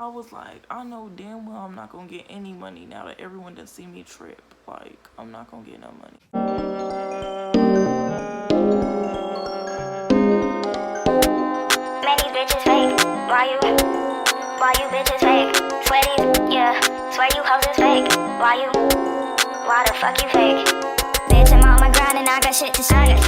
I was like, I know damn well I'm not gonna get any money now that everyone done see me trip. Like, I'm not gonna get no money. Many bitches fake. Why you bitches fake? Sweaty, yeah. Swear you hoes is fake. Why the fuck you fake? Bitch, I'm on my grind and I got shit to shake.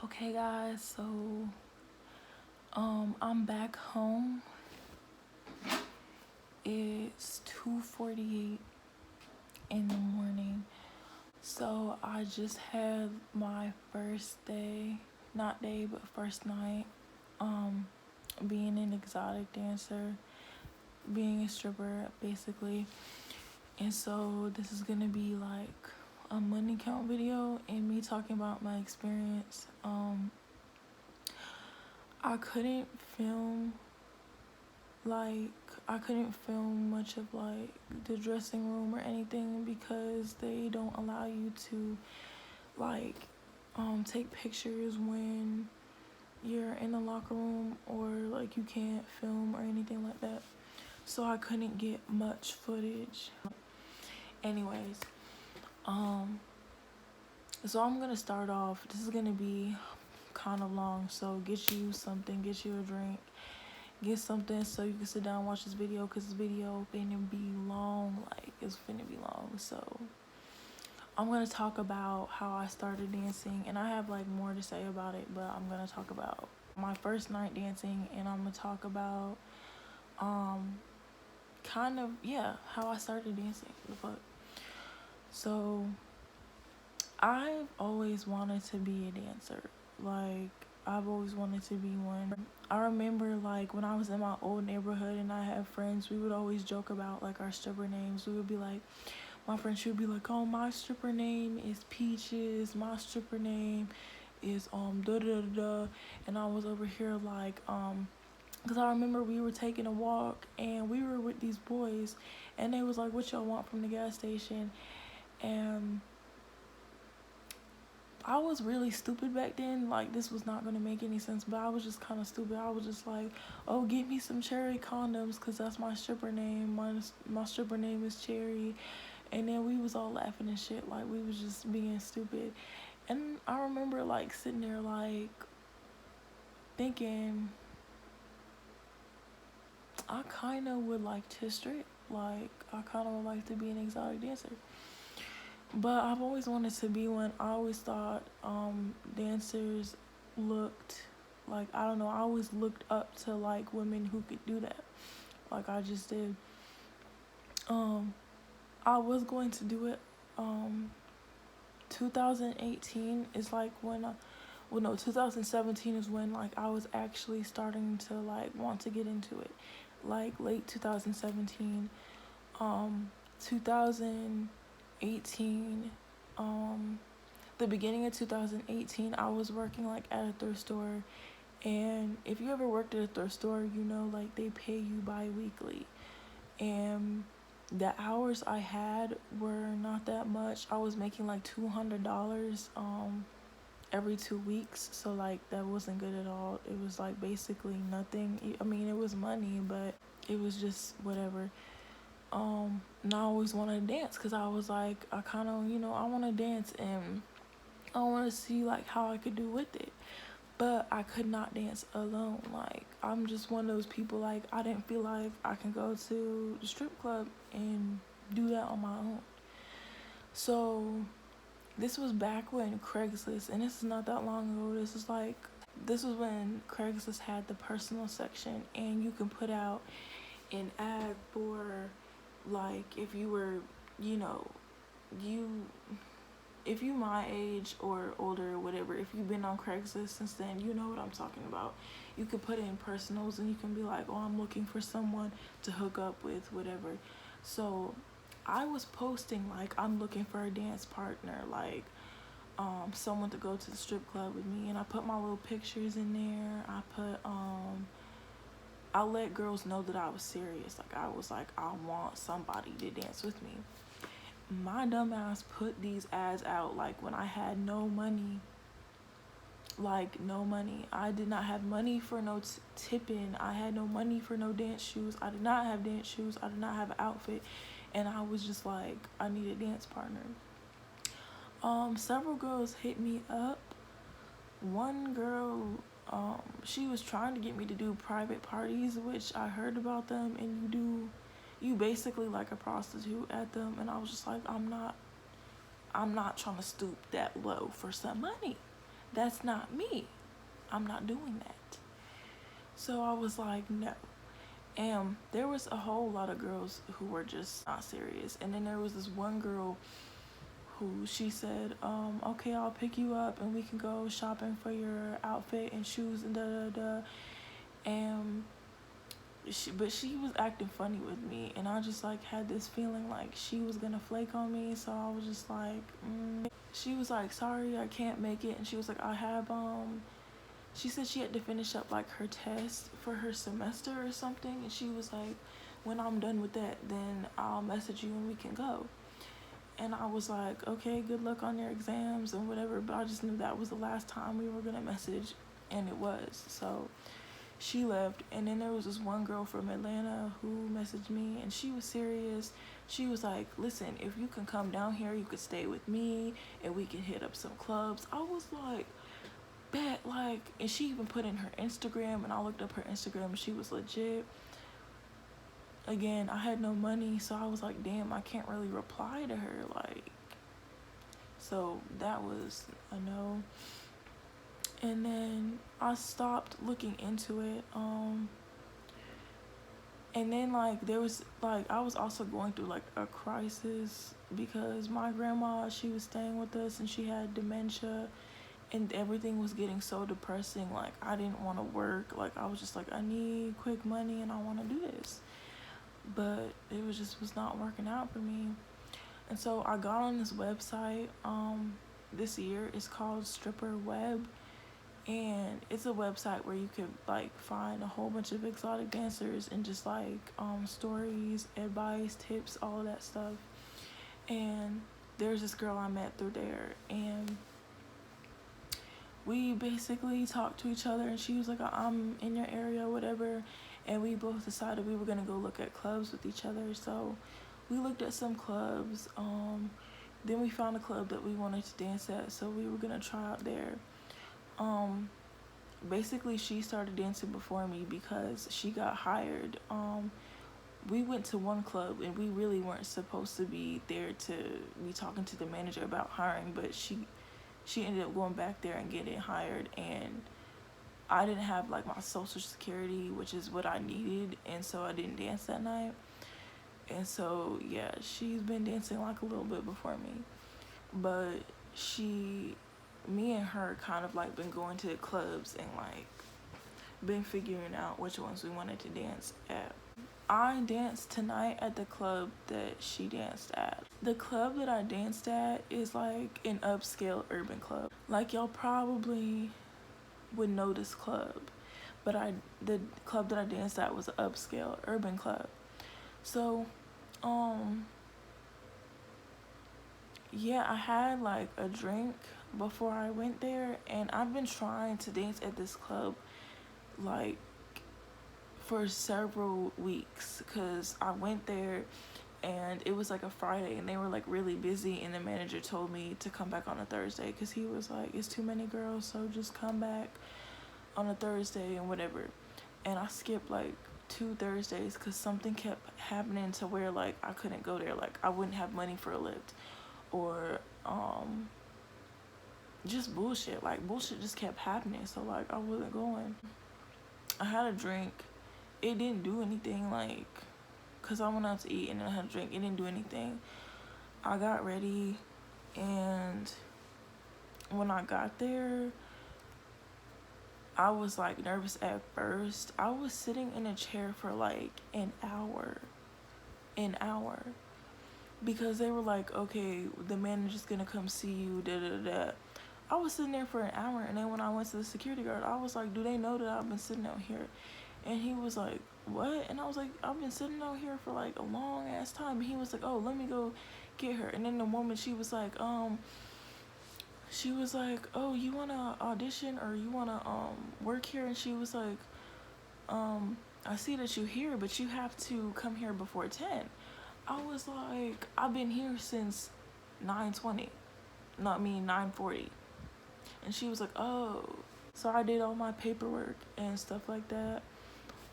Okay, guys, so I'm back home. It's 2:48 in the morning. So I just had my first day, not day, but first night, being an exotic dancer, being a stripper, basically. And so this is gonna be like a money count video and me talking about my experience. I couldn't film much of like the dressing room or anything because they don't allow you to like take pictures when you're in the locker room, or like you can't film or anything like that, so I couldn't get much footage. Anyways, so I'm gonna start off. This is gonna be kind of long, so get you something, get you a drink, get something so you can sit down and watch this video, because this video finna be long. Like, it's finna be long. So I'm gonna talk about how I started dancing, and I have like more to say about it, but I'm gonna talk about my first night dancing, and I'm gonna talk about kind of, yeah, how I started dancing. The fuck. So I've always wanted to be a dancer. Like, I've always wanted to be one. I remember like when I was in my old neighborhood and I had friends, we would always joke about like our stripper names. We would be like, my friend, she would be like, oh, my stripper name is Peaches, my stripper name is da da da, and I was over here like because I remember we were taking a walk and we were with these boys, and they was like, what y'all want from the gas station? And I was really stupid back then. Like, this was not going to make any sense, but I was just kind of stupid. I was just like, oh, get me some Cherry condoms, because that's my stripper name. My stripper name is Cherry. And then we was all laughing and shit. Like, we was just being stupid. And I remember, like, sitting there, like, thinking, I kind of would like to strip. Like, I kind of would like to be an exotic dancer. But I've always wanted to be one. I always thought dancers looked like, I don't know, I always looked up to like women who could do that. Like, I just did. I was going to do it. 2018 is like when 2017 is when like I was actually starting to like want to get into it. Like late 2017, 2018, the beginning of 2018, I was working like at a thrift store. And if you ever worked at a thrift store, you know, like they pay you bi-weekly. And the hours I had were not that much. I was making like $200 every 2 weeks, so like that wasn't good at all. It was like basically nothing. I mean, it was money, but it was just whatever. And I always wanted to dance because I was like, I kind of, I want to dance and I want to see like how I could do with it. But I could not dance alone. Like, I'm just one of those people, like, I didn't feel like I can go to the strip club and do that on my own. So this was back when Craigslist, and this is not that long ago, this was when Craigslist had the personal section, and you can put out an ad for, like, if you were, if you my age or older or whatever, if you've been on Craigslist since then, you know what I'm talking about. You could put in personals and you can be like, oh, I'm looking for someone to hook up with, whatever. So I was posting like, I'm looking for a dance partner, like someone to go to the strip club with me, and I put my little pictures in there. I let girls know that I was serious. Like, I was like, I want somebody to dance with me. My dumb ass put these ads out like when I had no money, like no money. I did not have money for no tipping. I had no money for no dance shoes. I did not have dance shoes. I did not have an outfit, and I was just like, I need a dance partner. Several girls hit me up. One girl, she was trying to get me to do private parties, which I heard about them, and you basically like a prostitute at them, and I was just like, I'm not trying to stoop that low for some money. That's not me. I'm not doing that. So I was like, no. And there was a whole lot of girls who were just not serious. And then there was this one girl who she said, okay, I'll pick you up and we can go shopping for your outfit and shoes and da da da. And she was acting funny with me, and I just like had this feeling like she was gonna flake on me. So I was just like, She was like, sorry, I can't make it. And she was like, I have she said she had to finish up like her test for her semester or something, and she was like, when I'm done with that, then I'll message you and we can go. And I was like, okay, good luck on your exams and whatever, but I just knew that was the last time we were gonna message, and it was. So she left, and then there was this one girl from Atlanta who messaged me, and she was serious. She was like, listen, if you can come down here, you could stay with me and we can hit up some clubs. I was like, bet. Like, and she even put in her Instagram, and I looked up her Instagram and she was legit. Again, I had no money, so I was like, damn, I can't really reply to her, like. So that was a no. And then I stopped looking into it. And then like there was like I was also going through like a crisis because my grandma, she was staying with us and she had dementia, and everything was getting so depressing. Like I didn't want to work. Like I was just like, I need quick money and I want to do this. But it was not working out for me. And so I got on this website this year. It's called Stripper Web, and it's a website where you could like find a whole bunch of exotic dancers and just like stories, advice, tips, all of that stuff. And there's this girl I met through there, and we basically talked to each other, and she was like, I'm in your area, whatever. And we both decided we were gonna go look at clubs with each other. So we looked at some clubs. Then we found a club that we wanted to dance at, so we were gonna try out there. Basically she started dancing before me because she got hired. We went to one club and we really weren't supposed to be there to be talking to the manager about hiring, but she ended up going back there and getting hired, and I didn't have like my social security, which is what I needed, and so I didn't dance that night. And so yeah, she's been dancing like a little bit before me, but me and her kind of like been going to clubs and like been figuring out which ones we wanted to dance at. I danced tonight at the club that she danced at. The club that I danced at is like an upscale urban club. Like y'all probably would know this club, but the club that I danced at was an upscale urban club. So yeah, I had like a drink before I went there, and I've been trying to dance at this club like for several weeks, because I went there and it was like a Friday and they were like really busy, and the manager told me to come back on a Thursday because he was like, it's too many girls, so just come back on a Thursday and whatever. And I skipped like 2 Thursdays because something kept happening to where like I couldn't go there. Like I wouldn't have money for a lift, or just bullshit. Like bullshit just kept happening, so like I wasn't going. I had a drink. It didn't do anything, like, because I went out to eat and then I had a drink. It didn't do anything. I got ready, and when I got there, I was like nervous at first. I was sitting in a chair for like an hour, because they were like, okay, the manager's gonna come see you, da da da. I was sitting there for an hour, and then when I went to the security guard, I was like, do they know that I've been sitting out here? And he was like, what? And I was like, I've been sitting out here for like a long ass time. And he was like, oh, let me go get her. And then the woman, she was like, she was like, oh, you want to audition or you want to work here? And she was like, I see that you're here, but you have to come here before 10. I was like, I've been here since 9:20, not me 9:40. And she was like, oh. So I did all my paperwork and stuff like that.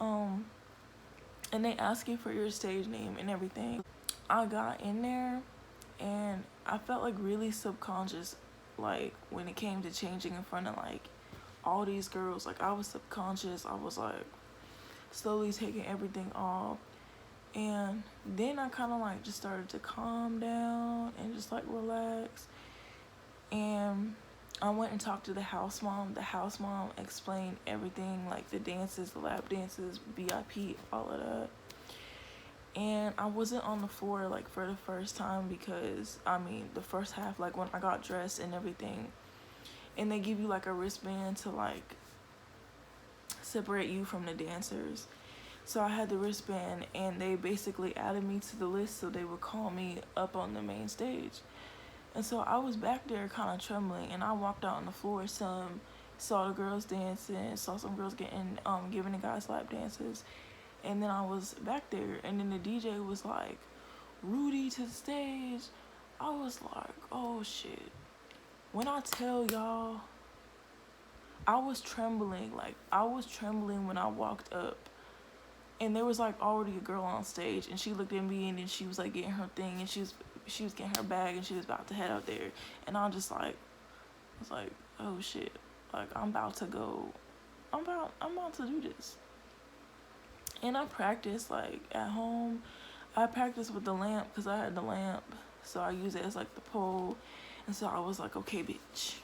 And they ask you for your stage name and everything. I got in there and I felt like really subconscious, like when it came to changing in front of like all these girls. Like I was subconscious. I was like slowly taking everything off. And then I kind of like just started to calm down and just like relax. And I went and talked to the house mom. The house mom explained everything, like the dances, the lap dances, VIP, all of that. And I wasn't on the floor like for the first time because I mean the first half, like when I got dressed and everything, and they give you like a wristband to like separate you from the dancers. So I had the wristband and they basically added me to the list so they would call me up on the main stage. And so I was back there kind of trembling, and I walked out on the floor, saw the girls dancing, saw some girls getting giving the guys lap dances. And then I was back there, and then the DJ was like, Rudy to the stage. I was like, oh shit. When I tell y'all, I was trembling when I walked up. And there was like already a girl on stage, and she looked at me, and then she was like getting her thing, and she was getting her bag, and she was about to head out there. And I was like, oh shit, like I'm about to do this. And I practiced like at home. I practiced with the lamp because I had the lamp, so I used it as like the pole. And so I was like, okay, bitch,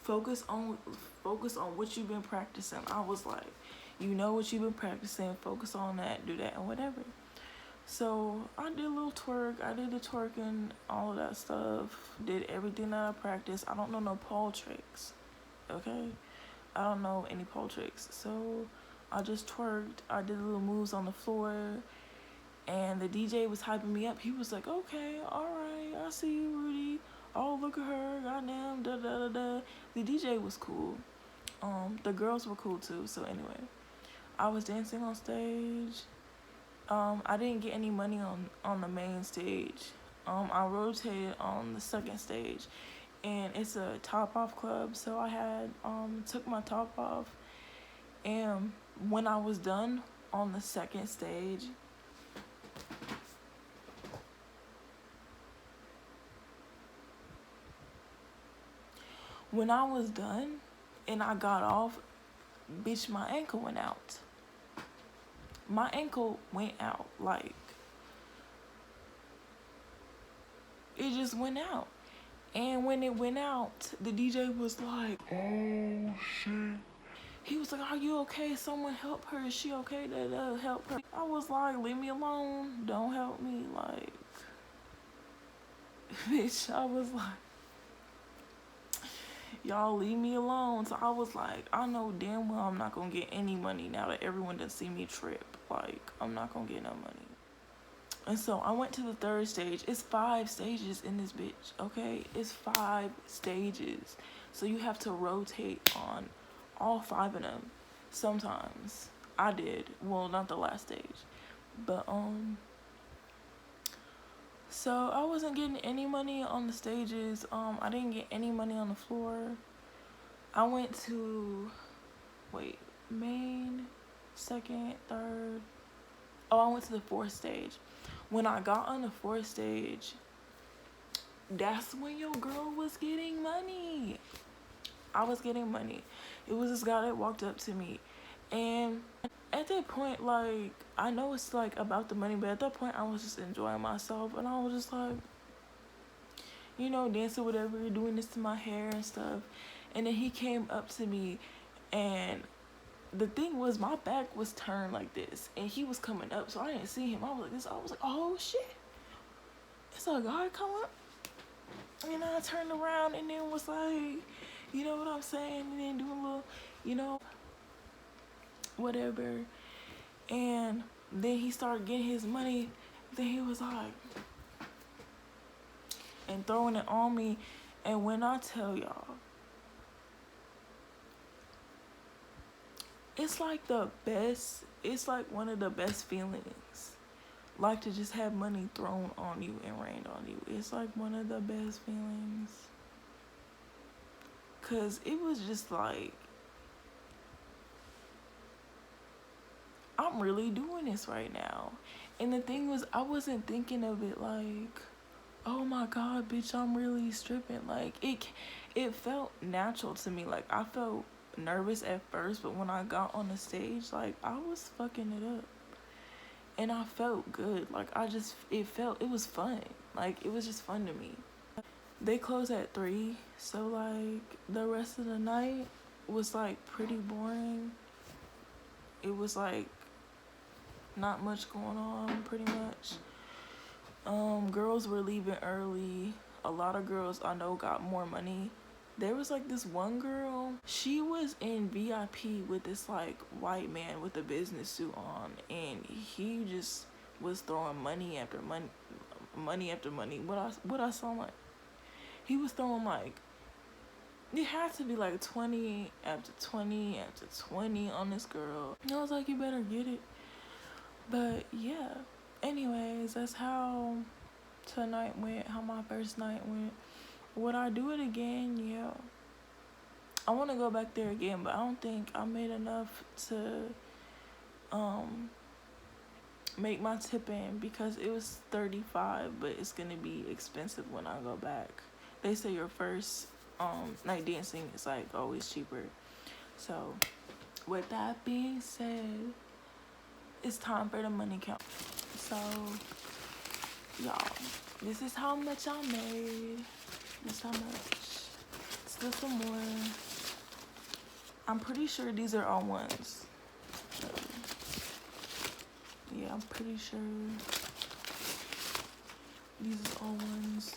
focus on what you've been practicing. I was like, you know what you've been practicing, focus on that, do that, and whatever. So I did a little twerk, I did the twerking, all of that stuff, did everything that I practiced. I don't know no pole tricks, okay? I don't know any pole tricks. So I just twerked, I did little moves on the floor, and the DJ was hyping me up. He was like, okay, alright, I see you, Rudy. Oh, look at her, goddamn, da da da da. The DJ was cool. The girls were cool too, so anyway. I was dancing on stage. I didn't get any money on the main stage. I rotated on the second stage, and it's a top off club, so I had took my top off, and when I was done on the second stage, when I was done and I got off, bitch, my ankle went out. My ankle went out, like, it just went out. And when it went out, the DJ was like, oh shit. He was like, are you okay? Someone help her. Is she okay? Help her. I was like, leave me alone. Don't help me. Like, bitch, I was like, y'all leave me alone. So I was like, I know damn well I'm not gonna get any money now that everyone done see me trip. Like, I'm not gonna get no money. And so I went to the third stage. It's 5 stages in this bitch, okay? It's 5 stages. So you have to rotate on all 5 of them. Sometimes I did. Well, not the last stage. But, so I wasn't getting any money on the stages. I didn't get any money on the floor. I went to, main, second, third. Oh, I went to the 4th stage. When I got on the 4th stage, that's when your girl was getting money. I was getting money. It was this guy that walked up to me. And at that point, like, I know it's like about the money, but at that point I was just enjoying myself. And I was just like, you know, dancing, whatever, doing this to my hair and stuff. And then he came up to me, and the thing was, my back was turned like this, and he was coming up, so I didn't see him. I was like this. I was like, oh shit, it's a guy come up. And I turned around and then was like, you know what I'm saying, and then doing a little, you know, whatever. And then he started getting his money. Then he was like, and throwing it on me. And when I tell y'all, it's like the best, it's like one of the best feelings. Like to just have money thrown on you and rained on you. It's like one of the best feelings. Cause it was just like, I'm really doing this right now. And the thing was, I wasn't thinking of it like, oh my God, bitch, I'm really stripping. Like it felt natural to me. Like I felt nervous at first, but when I got on the stage, like I was fucking it up. And I felt good. Like it was fun. Like it was just fun to me. They closed at 3, so like the rest of the night was like pretty boring. It was like not much going on, pretty much. Girls were leaving early. A lot of girls I know got more money. There was like this one girl, she was in VIP with this like white man with a business suit on, and he just was throwing money after money after money. What I saw, like he was throwing like, it had to be like 20 after 20 after 20 on this girl. And I was like, you better get it. But yeah, anyways, that's how tonight went, how my first night went. Would I do it again? Yeah. I want to go back there again, but I don't think I made enough to make my tip in, because it was $35, but it's gonna be expensive when I go back. They say your first night dancing is like always cheaper. So with that being said, it's time for the money count. So y'all, this is how much I made. This how much. Still some more. I'm pretty sure these are all ones. So, yeah, I'm pretty sure these are all ones.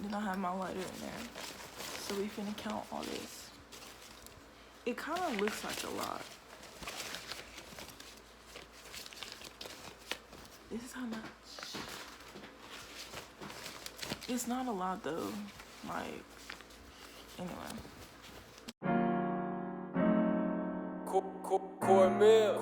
Then I have my lighter in there. So we finna count all this. It kind of looks like a lot. This is how much. It's not a lot though. Like, anyway. Cornmeal.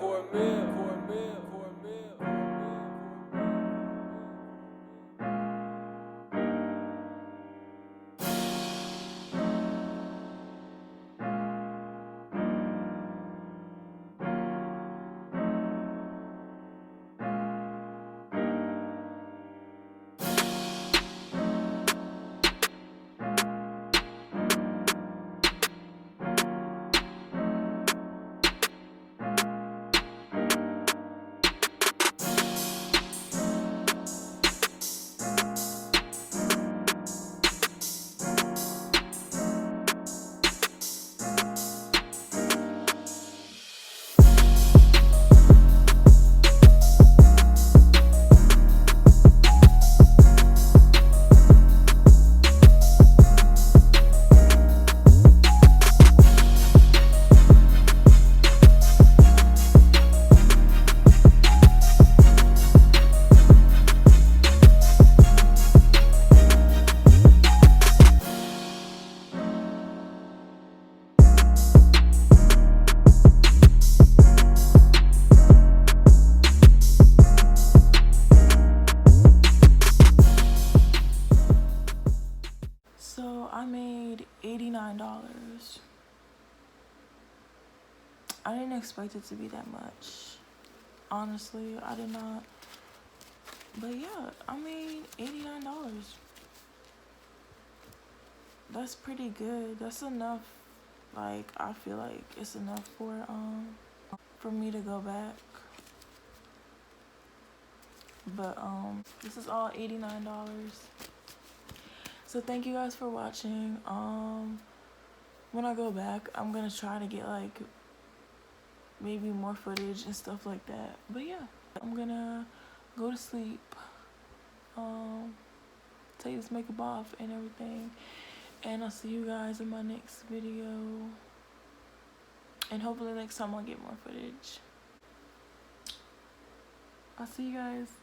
So I made $89. I didn't expect it to be that much. Honestly, I did not. But yeah, I made $89. That's pretty good. That's enough. Like, I feel like it's enough for me to go back. But this is all $89. So thank you guys for watching. When I go back, I'm gonna try to get like maybe more footage and stuff like that. But yeah, I'm gonna go to sleep, take this makeup off and everything, and I'll see you guys in my next video. And hopefully next time I'll get more footage. I'll see you guys.